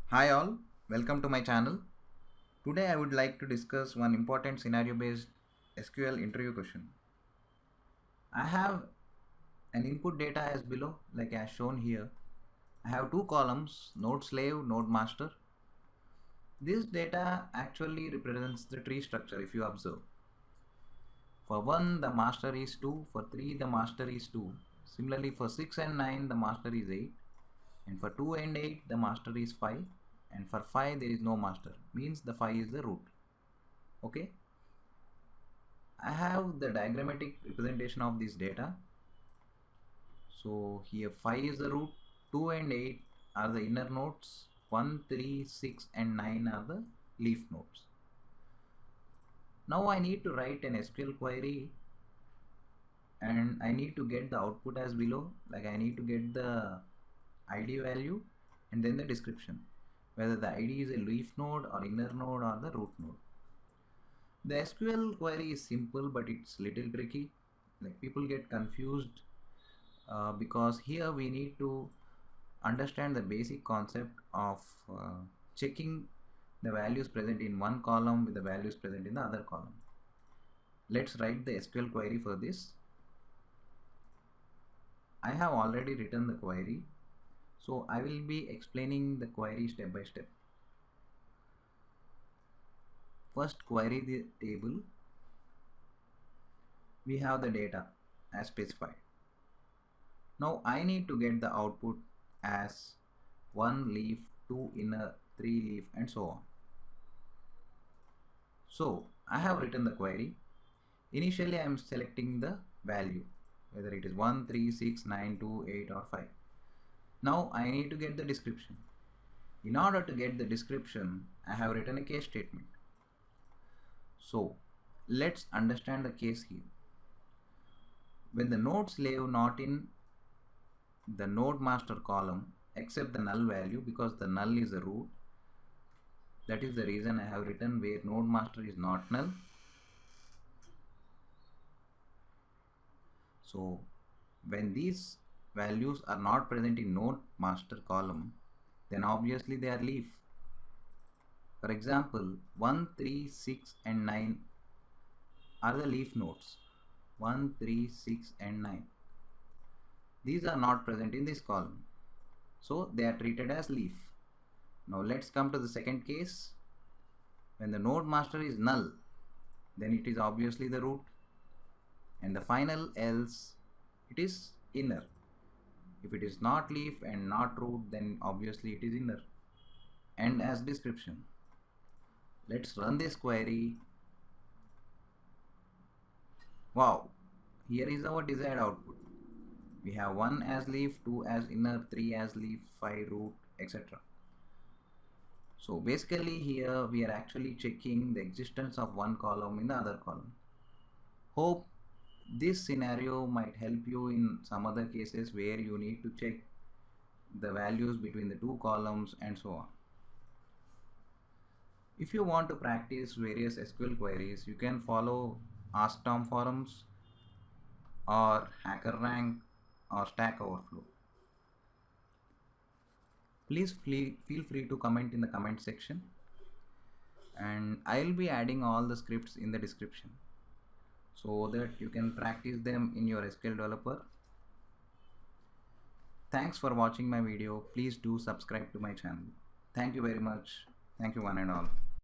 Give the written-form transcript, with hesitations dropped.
Hi all, welcome to my channel. Today I would like to discuss one important scenario based SQL interview question. I have an input data as below, like as shown here. I have two columns, node slave, node master. This data actually represents the tree structure if you observe. For 1 the master is 2, for 3 the master is 2. Similarly for 6 and 9 the master is 8, and for 2 and 8 the master is 5, and for 5 there is no master, means the 5 is the root. Okay, I have the diagrammatic representation of this data. So here 5 is the root, 2 and 8 are the inner nodes, 1, 3, 6 and 9 are the leaf nodes. Now I need to write an SQL query and I need to get the output as below, like I need to get the ID value and then the description, whether the ID is a leaf node or inner node or the root node. The SQL query is simple but it's little tricky, like people get confused because here we need to understand the basic concept of checking the values present in one column with the values present in the other column. Let's write the SQL query for this. I have already written the query, so I will be explaining the query step by step. First, query the table. We have the data as specified. Now I need to get the output as 1 leaf, 2 inner, 3 leaf and so on. So I have written the query. Initially I am selecting the value, whether it is 1, 3, 6, 9, 2, 8 or 5. Now I need to get the description. In order to get the description, I have written a case statement. So let's understand the case here. When the node slave not in the node master column except the null value, because the null is a root, that is the reason I have written where node master is not null. So when these values are not present in node master column, then obviously they are leaf. For example, 1, 3, 6 and 9 are the leaf nodes. 1, 3, 6 and 9. These are not present in this column, so they are treated as leaf. Now let's come to the second case. When the node master is null, then it is obviously the root, and the final else it is inner. If it is not leaf and not root, then obviously it is inner. And as description, let's run this query. Wow, here is our desired output. We have 1 as leaf, 2 as inner, 3 as leaf, 5 root, etc. So basically here we are actually checking the existence of one column in the other column. Hope this scenario might help you in some other cases where you need to check the values between the two columns and so on. If you want to practice various SQL queries, you can follow Ask Tom forums or HackerRank or Stack Overflow. Please feel free to comment in the comment section, and I'll be adding all the scripts in the description so that you can practice them in your SQL developer. Thanks for watching my video. Please do subscribe to my channel. Thank you very much. Thank you one and all.